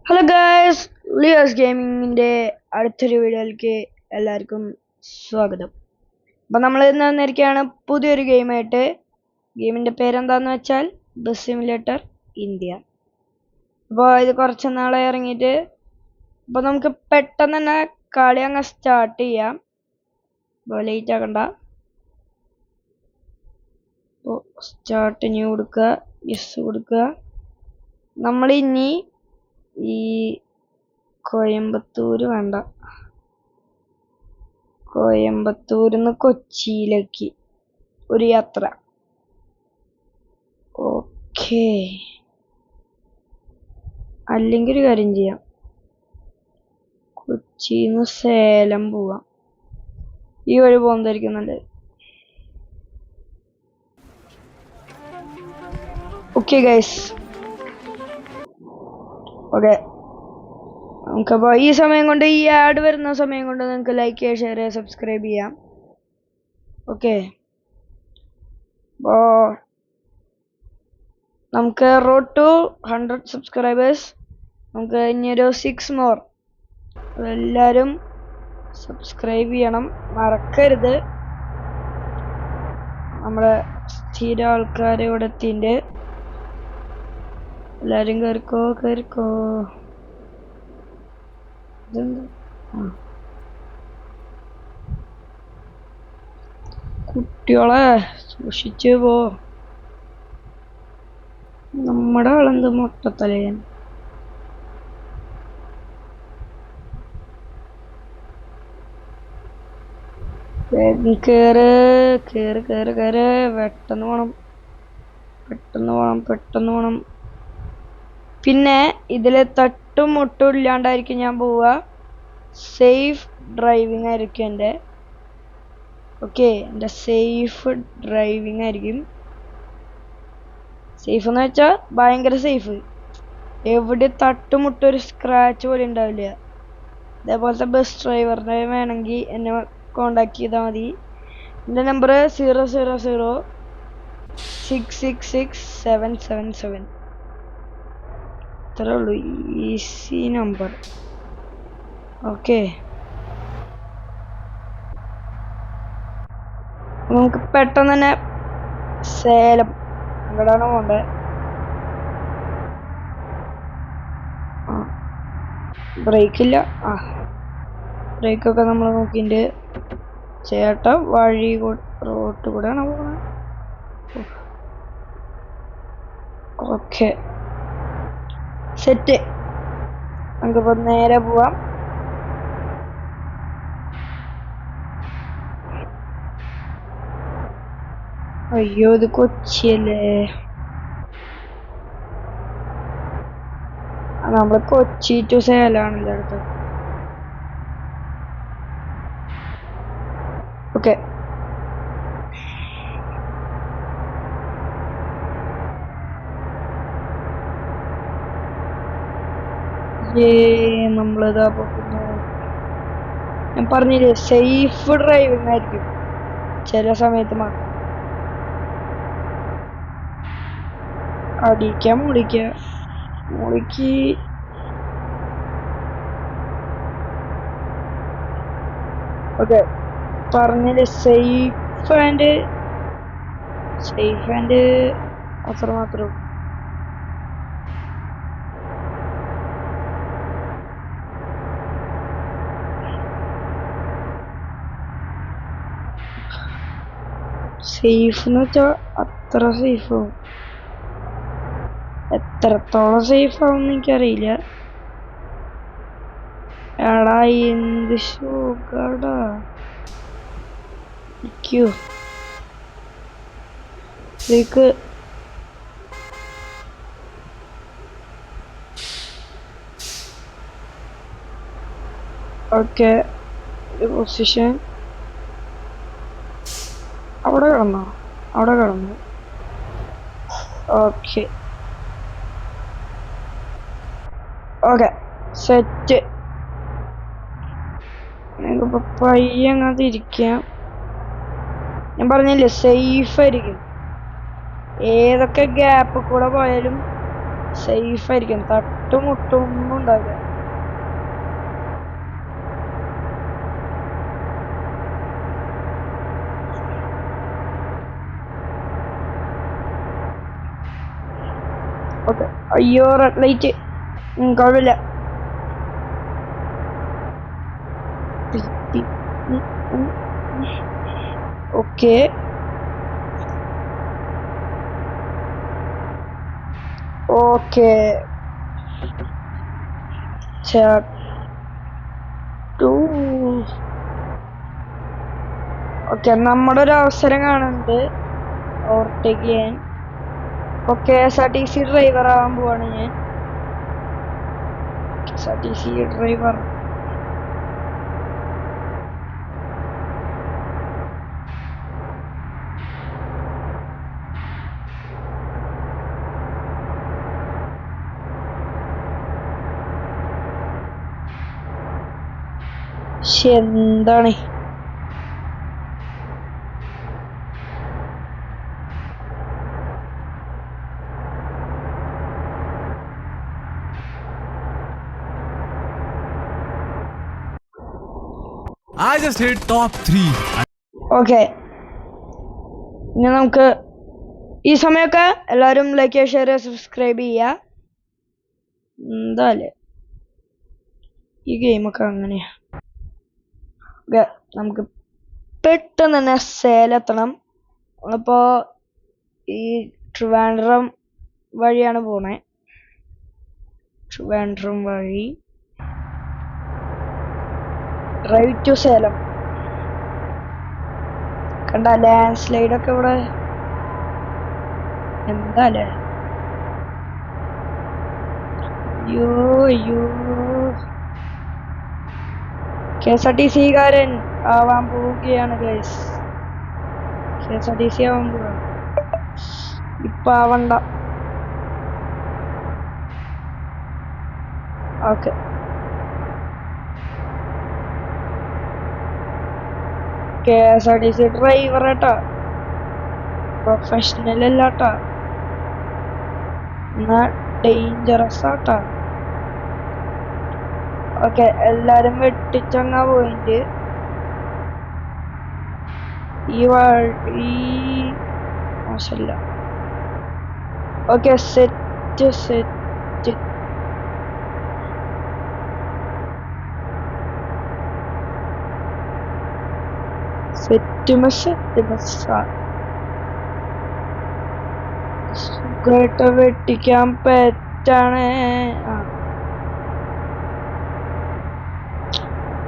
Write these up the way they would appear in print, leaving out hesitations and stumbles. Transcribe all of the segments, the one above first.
Hello guys, Leo's ഗെയിമിങ്ങിൻ്റെ അടുത്തൊരു വീഡിയോയിലേക്ക് എല്ലാവർക്കും സ്വാഗതം. അപ്പോൾ നമ്മൾ ഇന്ന് വന്നിരിക്കുകയാണ് പുതിയൊരു ഗെയിമായിട്ട്. ഗെയിമിൻ്റെ പേരെന്താണെന്ന് വെച്ചാൽ ബസ് സിമുലേറ്റർ ഇന്ത്യ. അപ്പോൾ ഇത് കുറച്ച് നാളെ ഇറങ്ങിയിട്ട്, അപ്പോൾ നമുക്ക് പെട്ടെന്ന് തന്നെ കളി അങ്ങ് സ്റ്റാർട്ട് ചെയ്യാം. അപ്പോൾ ലേറ്റ് ആക്കണ്ട. അപ്പോൾ സ്റ്റാർട്ട് ന്യൂ കൊടുക്കുക, യെസ് കൊടുക്കുക. നമ്മൾ ഇനി ഈ കോയമ്പത്തൂര് വേണ്ട, കോയമ്പത്തൂരിൽ നിന്ന് കൊച്ചിയിലേക്ക് ഒരു യാത്ര. ഓക്കേ, അല്ലെങ്കിൽ ഒരു കാര്യം ചെയ്യാം, കൊച്ചിയിൽ നിന്ന് സേലം പോവാം. ഈ വഴി പോകുന്നതായിരിക്കും നല്ലത്. Okay guys, okay. നമുക്കപ്പോൾ ഈ സമയം കൊണ്ട്, ഈ ആഡ് വരുന്ന സമയം കൊണ്ട് നിങ്ങൾക്ക് ലൈക്ക് ചെയ്യുക, ഷെയർ ചെയ്യുക, സബ്സ്ക്രൈബ് ചെയ്യാം. ഓക്കെ, അപ്പോൾ നമുക്ക് റോഡ് ടു 100 സബ്സ്ക്രൈബേഴ്സ്. നമുക്ക് ഇനിയൊരു 6 മോർ. എല്ലാവരും സബ്സ്ക്രൈബ് ചെയ്യണം, മറക്കരുത്. നമ്മുടെ സ്ഥിര ആൾക്കാർ ഇവിടെ എത്തിൻ്റെ. എല്ലാവരും കയറിക്കോ. കുട്ടികളെ സൂക്ഷിച്ചു പോ. നമ്മുടെ ആളെന്ത് മൊട്ടത്തലയൻ. കേറ്. പെട്ടെന്ന് പോണം. പിന്നെ ഇതിൽ തട്ടും മുട്ടും ഇല്ലാണ്ടായിരിക്കും ഞാൻ പോവുക. സേഫ് ഡ്രൈവിംഗ് ആയിരിക്കും എൻ്റെ. ഓക്കെ, എൻ്റെ സേഫ് ഡ്രൈവിംഗ് ആയിരിക്കും. സേഫ് എന്ന് വെച്ചാൽ ഭയങ്കര സേഫ്. എവിടെ തട്ടുമുട്ടും ഒരു സ്ക്രാച്ച് പോലും ഉണ്ടാവില്ല. അതേപോലത്തെ ബസ് ഡ്രൈവറിനെ വേണമെങ്കിൽ എന്നെ കോണ്ടാക്ട് ചെയ്താൽ മതി. എൻ്റെ നമ്പർ 000666777. ഇത്രേ ഉള്ളൂ, ഈസി നമ്പർ. ഓക്കെ, നമുക്ക് പെട്ടെന്ന് തന്നെ സേലം അങ്ങോട്ടാണ് പോണ്ടേ. ബ്രേക്കില്ല. ബ്രേക്കൊക്കെ നമ്മൾ നോക്കിയിട്ട് ചേട്ടൻ വഴി റോട്ട് കൂടെയാണ് പോകുന്നത്. Okay, set. നമുക്കിപ്പോൾ നേരെ പോവാം. അയ്യോ, ഇത് കൊച്ചിയല്ലേ. നമ്മൾ കൊച്ചി ടു സേലാണല്ലോ അടുത്തത്. ഓക്കെ, നമ്മളിതാ പോകുന്നു. ഞാൻ പറഞ്ഞില്ലേ, സേഫ് ഡ്രൈവിംഗ് ആയിരിക്കും ചില സമയത്ത് മാത്രം. അടിക്കാൻ മുളിക്ക്. ഓക്കെ, പറഞ്ഞില്ലേ, സേഫ് ആൻഡ് അത്ര മാത്രം. സേഫ് എന്ന് വെച്ചാൽ അത്ര സേഫ് ആവും. എത്രത്തോളം സേഫ് ആവും എനിക്കറിയില്ല. എടാ, എന്ത് ഷോക്കാടാ. ഓക്കെ, പൊസിഷൻ അവിടെ കിടന്നു. Okay, set. ഞങ്ങൾക്കിപ്പോൾ പയ്യെ അങ്ങനത്തെ ഇരിക്കാം. ഞാൻ പറഞ്ഞില്ലേ, സേഫ് ആയിരിക്കും. ഏതൊക്കെ ഗ്യാപ്പ് കൂടെ പോയാലും സേഫ് ആയിരിക്കും. തട്ടുമുട്ടൊന്നും ഉണ്ടാവില്ല. ഓക്കെ, അയ്യോ റെഡ് ലൈറ്റ്. കുഴപ്പമില്ല. Okay, okay. ഓക്കെ, നമ്മുടെ ഒരു അവസരം കാണുന്നുണ്ട് ഓവർടേക്ക് ചെയ്യാൻ. ഓക്കെ, KSRTC ഡ്രൈവർ ആവാൻ പോവാണ് ഞാൻ. KSRTC driver. എന്താണ് I just hit top 3. Okay, ഇനി നമുക്ക് ഈ സമയമൊക്കെ എല്ലാവരും ലൈക്ക് ചെയ്യുക, ഷെയർ ചെയ്യുക, സബ്സ്ക്രൈബ് ചെയ്യുക. എന്താല്ലേ ഈ ഗെയിമൊക്കെ അങ്ങനെയാ. ഓക്കെ, നമുക്ക് പെട്ടെന്ന് തന്നെ സേലെത്തണം. നമ്മളിപ്പോ ഈ ട്രിവാൻഡ്രം വഴിയാണ് പോണേ. ട്രിവാൻഡ്രം വഴി ഡ്രൈവ് ടു സേലം. കണ്ട ലാൻഡ് സ്ലൈഡ് ഒക്കെ ഇവിടെ. എന്താല്ലേ, അയ്യോ അയ്യോ. KSRTC കാരൻ ആവാൻ പോവുകയാണ് ഗൈസ്. KSRTC ആവാൻ പോവാണ്. ഇപ്പൊ ആവണ്ട. ഓക്കെ, KSRTC ഡ്രൈവർ ആട്ടാ, പ്രൊഫഷണൽ അല്ലാട്ടാ, എന്നാ ഡേഞ്ചറസ് ആട്ടാ. ഓക്കെ, എല്ലാരും വെട്ടിച്ചങ്ങ പോയിന്റ്. ഈ വഴി മോശല്ല. Okay, set set. സുഖമായിട്ട് വെട്ടിക്കാൻ പറ്റാണ്.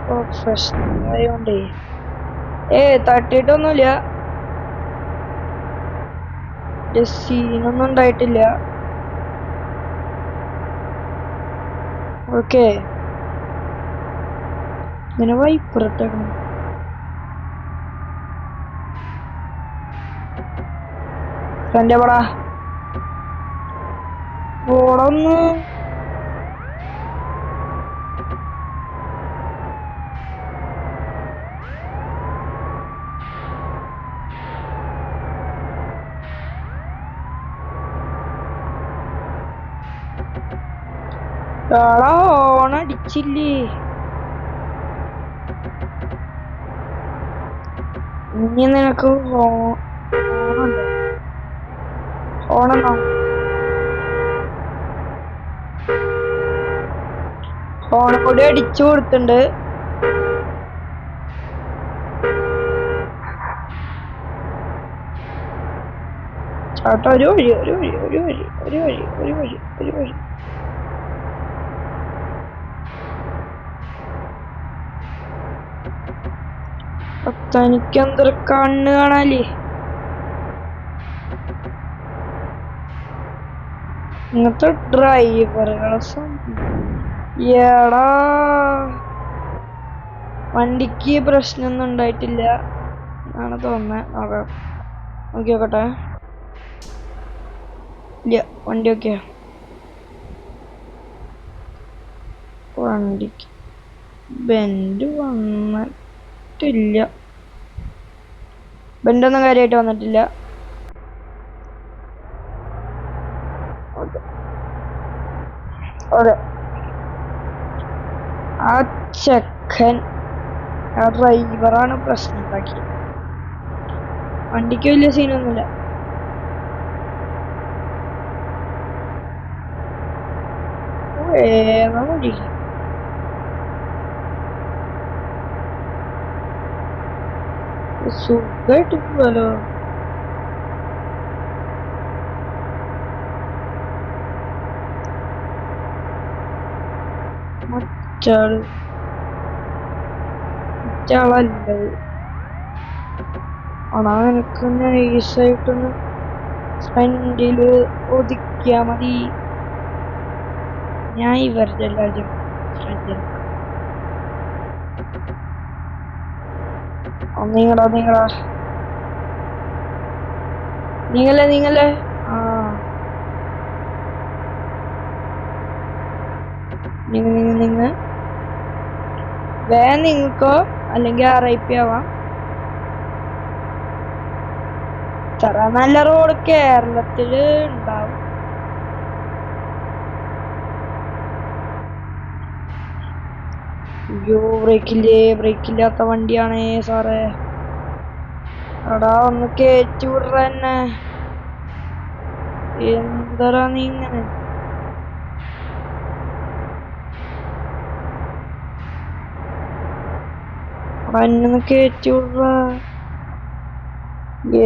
പ്രൊഫഷണൽ ആയോണ്ടേ തട്ടിട്ടൊന്നുമില്ല. സീനൊന്നും ഉണ്ടായിട്ടില്ല. ഓക്കെ, ഇങ്ങനെ വൈപ്പുറത്തേക്കണം. എന്റെ പടാ ഓടൊന്ന്. ഓണടിച്ചില്ലേ. ഇനി നിനക്ക് ഓണെന്നോ ഓണം കൂടി അടിച്ചു കൊടുത്തിട്ടുണ്ട്. ചേട്ടാ ഒരു വഴി ഒരു വഴി ഒരു വഴി ഒരു വഴി ഒരു വഴി ഒരു വഴി. തനിക്കെന്തൊരു കണ്ണ് കാണാല്ലേ. ഇങ്ങനത്തെ ഡ്രൈവറുകളെ എടാ വണ്ടിക്ക് പ്രശ്നമൊന്നും ഉണ്ടായിട്ടില്ല എന്നാണ് തോന്നുന്നത്. നോക്കാം, നോക്കി നോക്കട്ടെ. ഇല്ല, വണ്ടി ഓക്കെയാ. വണ്ടിക്ക് ബെൻഡ് വന്നിട്ടില്ല. ബെൻഡൊന്നും കാര്യമായിട്ട് വന്നിട്ടില്ല. അതെ, ആ ചെക്കൻ ആ ഡ്രൈവറാണ് പ്രശ്നം ഉണ്ടാക്കിയത്. വണ്ടിക്ക് വലിയ സീനൊന്നുമില്ല. വേഗം ഓടിക്കും. സുഖമായിട്ട് പോവാലോ. മറ്റാളല്ലത് ആണോ? എനിക്ക് നൈസായിട്ടൊന്ന് ഫ്രണ്ടില് ഒതുക്കിയാ മതി. ഞാൻ ഇവരുടെ എല്ലാവരും ഫ്രണ്ടിൽ നീങ്ങളാ നീങ്ങല്ലേ. ആ നിങ്ങൾ വേഗം നിങ്ങൾക്കോ, അല്ലെങ്കിൽ RIP ആവാം. ഇത്ര നല്ല റോഡ് കേരളത്തില് ഉണ്ടാവും. അയ്യോ, ബ്രേക്കില്ലാത്ത വണ്ടിയാണേ സാറേ. എടാ ഒന്ന് കേറ്റി വിടന്നെ. എന്തരാ നീ ഇങ്ങനെ? എന്നെ കേറ്റി വിട.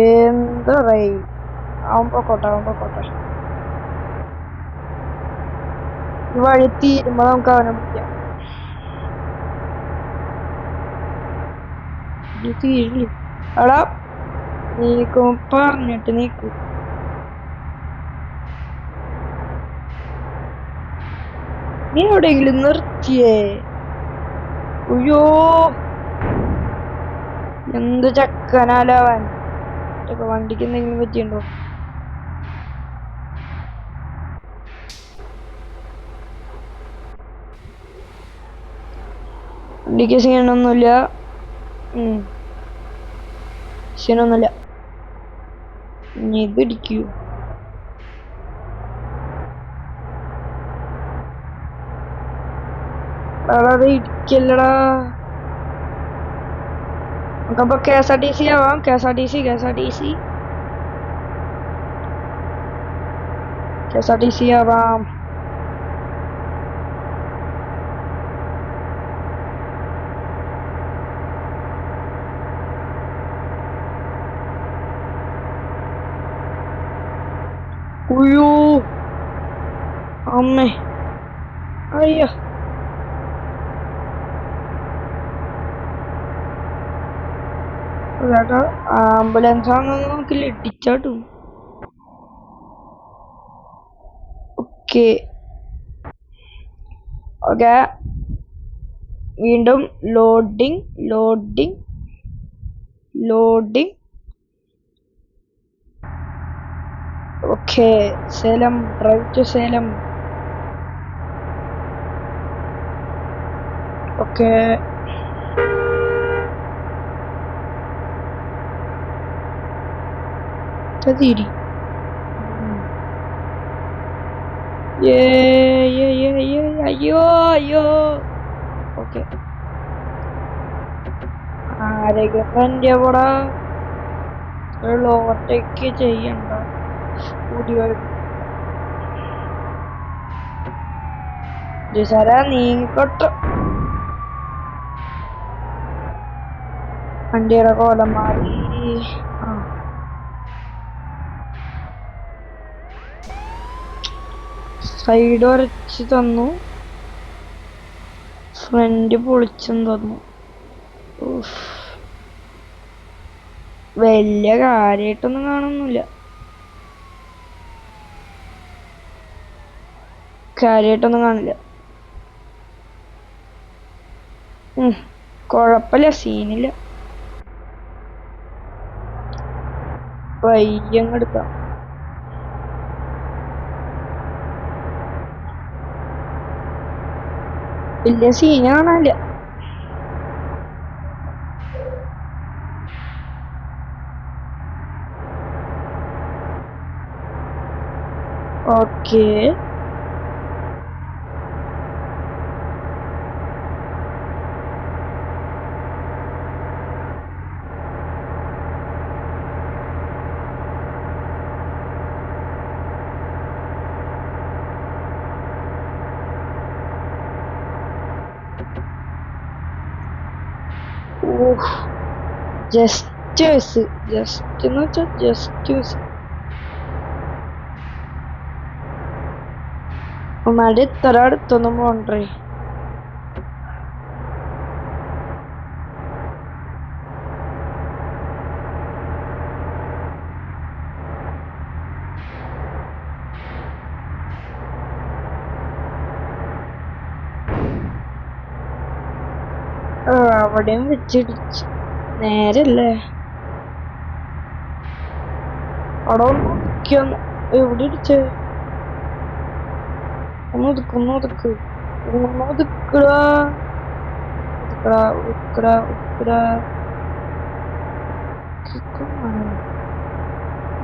എന്തറേ അവൻ പൊക്കോട്ടെ. ഈ വഴി തീരുമ്പോ നമുക്ക് അവനെ പിടിക്കാം. തീരില്ല. എടാ നീക്കും പറഞ്ഞിട്ട് നീക്കൂ. നീ എവിടെയെങ്കിലും നിർത്തിയേ? അയ്യോ, എന്ത് ചക്കനാലവൻ. വണ്ടിക്ക് എന്തെങ്കിലും പറ്റിയുണ്ടോ? വണ്ടിക്ക് സീനൊന്നുമില്ല. ഇനി ഇത് ഇടിക്കൂ. അത് ഇടിക്കല്ലടാ. നമുക്കപ്പോ KSRTC ആവാം. KSRTC ആവാം. ഉയ്യോ അമ്മേ, അയ്യോ. ആംബുലൻസ് ആണെന്ന് നോക്കില്ല, ഇടിച്ചാട്ടും. ഓക്കെ, വീണ്ടും loading. Okay, Salem, drive to Salem. Okay, തീരി. അയ്യോ. ഓക്കെ, ആരെങ്കിലും ഇവിടെ ഓവർടേക്ക് ചെയ്യണ്ട. സാറാ നീങ്ങിക്കോട്ടെ. വണ്ടിയുടെ കോലം മാറി. സൈഡ് വരച്ച് തന്നു, ഫ്രണ്ട് പൊളിച്ചും തന്നു. വലിയ കാര്യായിട്ടൊന്നും കാണുന്നില്ല. കാണില്ല. കൊഴപ്പില്ല, സീനില്ല. പയ്യങ്ങെടുക്കാം. വലിയ സീന കാണാനില്ല. ഓക്കെ, ഓഹ് ജസ്റ്റ് എന്ന് വെച്ചാൽ ജസ്റ്റ് മഴ ഇത്ര അടുത്തൊന്നും പോണ്ടേ. അവിടെയും വെച്ചിടിച്ച് നേരല്ലേ അവിടെ ഒന്ന് എവിടെ ഇടിച്ചേ? ഒതുക്കടാ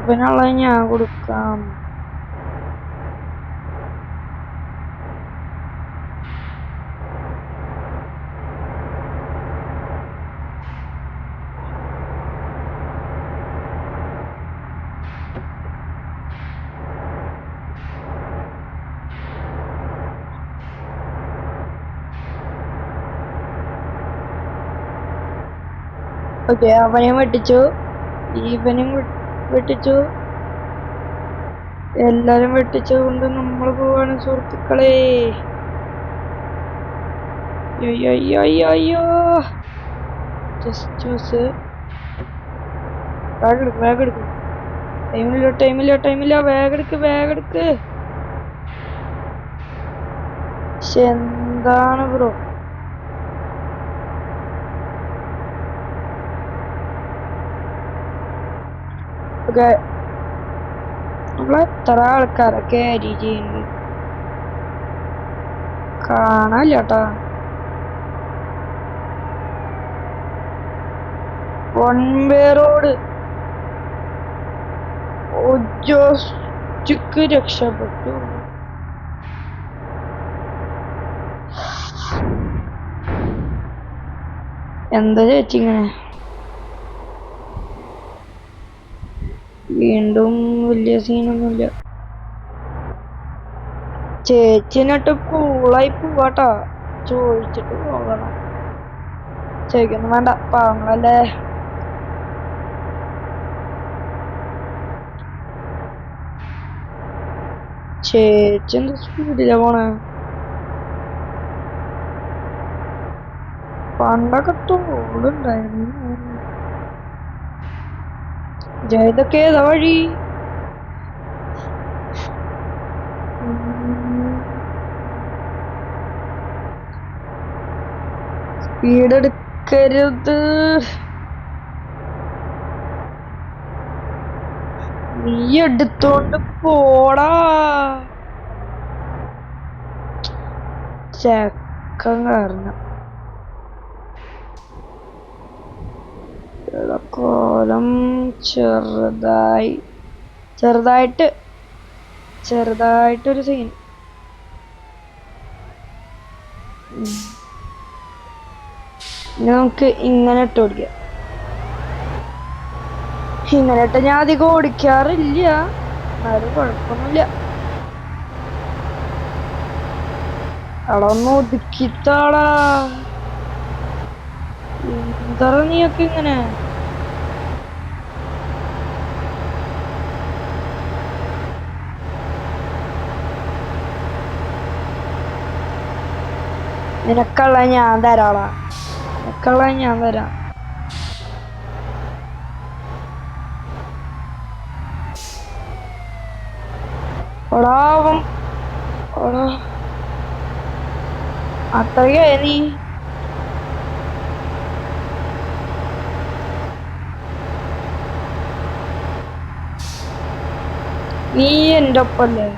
ഇവനുള്ള ഞാൻ കൊടുക്കാം. ഓക്കെ, അവനെയും വെട്ടിച്ചു, ഇവനും വെട്ടിച്ചു, എല്ലാരും വെട്ടിച്ചു കൊണ്ട് നമ്മൾ പോവാണ് സുഹൃത്തുക്കളെ. അയ്യോ ജസ്റ്റ് വേഗെടുക്കും. ടൈമില്ല വേഗെടുക്ക്. പക്ഷെ എന്താണ് ബ്രോ, ഓക്കെ നമ്മളെത്ര ആൾക്കാരൊക്കെ ക്യാരി ചെയ്യുന്നുണ്ട് കാണാനില്ലാട്ടാ. വൺ വേ റോഡ് രക്ഷപ്പെട്ടു. എന്താ ചേച്ചി ഇങ്ങനെ വീണ്ടും വലിയ സീനൊന്നുമില്ല. ചേച്ചിനിട്ട് കൂളായി പോവാട്ടാ, ചോദിച്ചിട്ട് പോകണം. ചോദിക്കൊന്നും വേണ്ട, പാവങ്ങളല്ലേ. ചേച്ചി എന്താ സ്പീഡിലാ പോണേ? പണ്ടൊക്കെ തോടുണ്ടായിരുന്നു. ഇതൊക്കെ ഏതാ വഴി? സ്പീഡ് എടുക്കരുത്, നീ എടുത്തോണ്ട് പോടാ. ചെക്കൻ കാരണം കോലം ചെറുതായിട്ടൊരു സീൻ. നമുക്ക് ഇങ്ങനെ ഇട്ട് ഓടിക്കാം. ഇങ്ങനെ ഇട്ട് ഞാൻ അധികം ഓടിക്കാറില്ല, എന്നാലും കുഴപ്പമൊന്നുമില്ല. അവിടെ ഒന്ന് ഒതുക്കിത്താടാ. എന്താ നീയൊക്കെ ഇങ്ങനെ? നിനക്കുള്ള ഞാൻ തരാടാ, നിനക്കുള്ള ഞാൻ തരാം. ഓടാവും ഓടാ, അത്രയ്ക്ക് നീ എൻ്റെ ഒപ്പല്ലേ?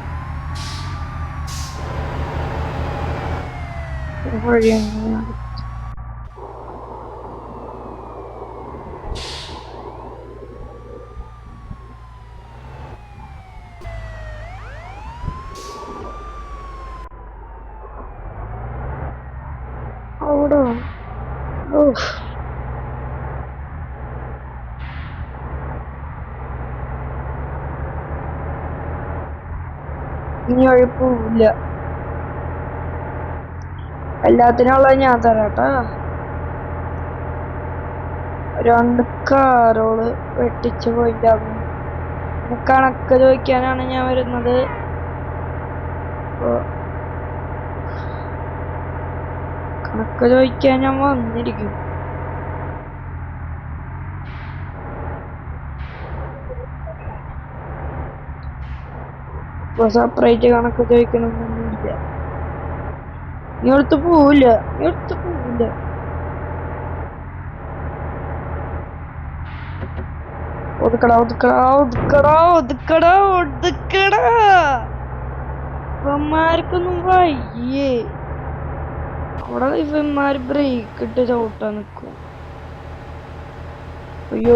അവിടെ ഇനി ഒഴിപ്പില്ല, എല്ലാത്തിനുള്ള ഞാൻ തരാട്ടാ. രണ്ട് കാറോള് വെട്ടിച്ചു പോയിട്ടാകും. കണക്ക് ചോദിക്കാനാണ് ഞാൻ വരുന്നത്. കണക്ക് ചോദിക്കാൻ ഞാൻ വന്നിരിക്കും. സെപ്പറേറ്റ് കണക്ക് ചോദിക്കണമെന്നൊന്നുമില്ല. നീ എടുത്ത് പോവില്ല. ഒതുക്കടാ. ഇവന്മാർക്കൊന്നും വയ്യേ. അവിടെ ഇവന്മാര് ബ്രേക്ക് ഇട്ട് ചവിട്ടാൻ നിക്കും. അയ്യോ.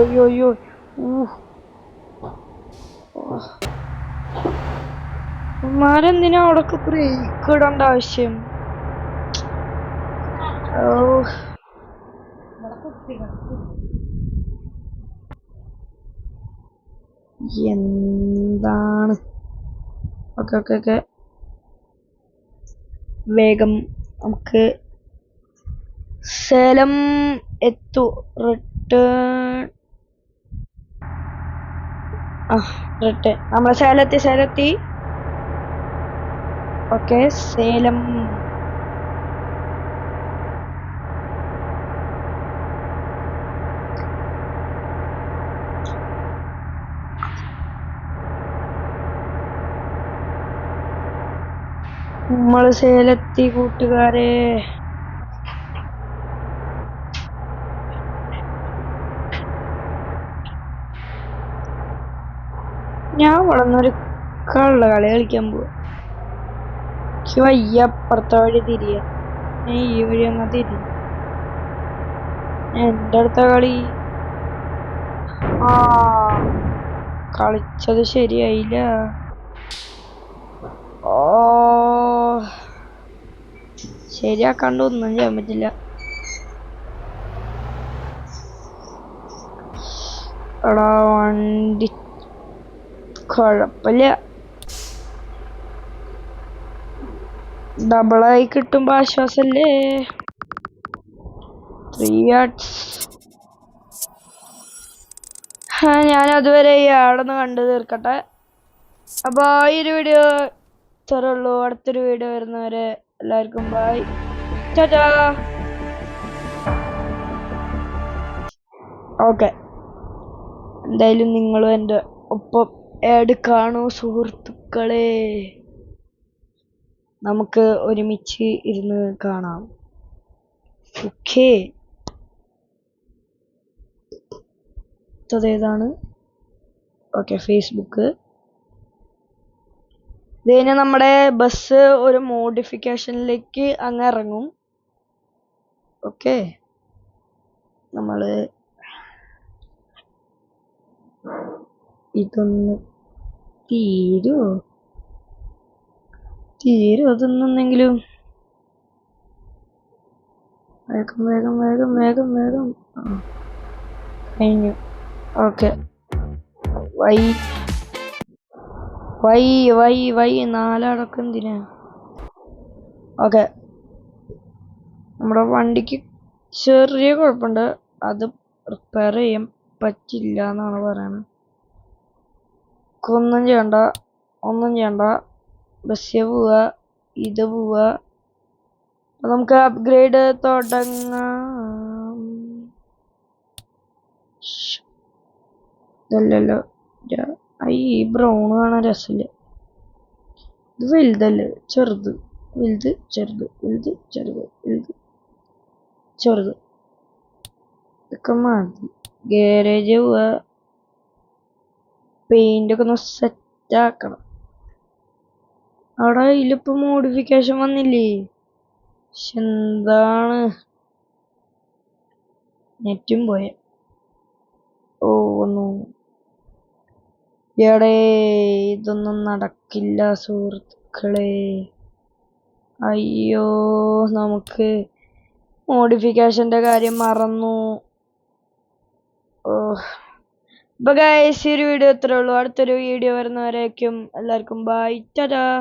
ഇവന്മാരെന്തിനാ അവിടൊക്കെ ബ്രേക്ക് ഇടേണ്ട ആവശ്യം? എന്താണ്? ഓക്കെ വേഗം നമുക്ക് സേലം റിട്ടേൺ. നമ്മളെ സേലത്തി. ഓക്കെ, സേലം. നമ്മള് സേലത്തി കൂട്ടുകാരെ. ഞാൻ വളർന്നൊരു കള്ള കളി കളിക്കാൻ പോവാ. വയ്യ അപ്പുറത്തെ വഴി തിരിയ. ഈ വഴി എന്നാ തിരി. എന്റെ അടുത്ത കളി കളിച്ചത് ശരിയായില്ല. ശരിയാക്കാണ്ട് ഒന്നും ചെയ്യാൻ പറ്റില്ല. എടാ വണ്ടി കുഴപ്പമില്ല. ഡബിളായി കിട്ടുമ്പോ ആശ്വാസല്ലേ. 3 yards. ഞാൻ അതുവരെ ഇയാളൊന്ന് കണ്ടു തീർക്കട്ടെ. അപ്പൊ ഈ ഒരു വീഡിയോ ഇത്രേ ഉള്ളൂ. അടുത്തൊരു വീഡിയോ വരുന്നവരെ എല്ലാവർക്കും ബൈ. ടാറ്റാ. ഓക്കെ, എന്തായാലും നിങ്ങളും എൻ്റെ ഒപ്പം ആഡ് കാണൂ സുഹൃത്തുക്കളെ. നമുക്ക് ഒരുമിച്ച് ഇരുന്ന് കാണാം. ഓക്കേ, ഏതാണ്? Okay, Facebook. ഇത് കഴിഞ്ഞാൽ നമ്മുടെ ബസ് ഒരു മോഡിഫിക്കേഷനിലേക്ക് അങ്ങ് ഇറങ്ങും. ഓക്കെ, നമ്മള് ഇതൊന്ന് തീരും അതൊന്നെങ്കിലും. വേഗം കഴിഞ്ഞു. ഓക്കെ, വൈ 4 അടക്കം എന്തിനാ? ഓക്കെ, നമ്മുടെ വണ്ടിക്ക് ചെറിയ കുഴപ്പമുണ്ട്. അത് റിപ്പയർ ചെയ്യാൻ പറ്റില്ല എന്നാണ് പറയുന്നത്. ഒന്നും ചെയ്യണ്ട. ബസ്സിൽ പോവുക, ഇത് പോവുക. നമുക്ക് അപ്ഗ്രേഡ് തുടങ്ങാം. ഇതല്ലല്ലോ, ഈ ബ്രൗൺ കാണാൻ രസമില്ല. ഇത് വലുതല്ലേ? ചെറുത്. ഇതൊക്കെ മതി. ഗാരേജ് പോവുക, പെയിന്റ് ഒക്കെ ഒന്ന് സെറ്റ് ആക്കണം. അവിടെ ഇതിലിപ്പോ മോഡിഫിക്കേഷൻ വന്നില്ലേ? എന്താണ് നെറ്റും പോയ. ഇതൊന്നും നടക്കില്ല സുഹൃത്തുക്കളെ. അയ്യോ, നമുക്ക് മോഡിഫിക്കേഷന്റെ കാര്യം മറന്നു. അപ്പൊ ഗൈസ്, ഈ ഒരു വീഡിയോ ഇത്രേ ഉള്ളൂ. അടുത്തൊരു വീഡിയോ വരുന്നവരേക്കും എല്ലാവർക്കും ബൈ. ടാറ്റാ.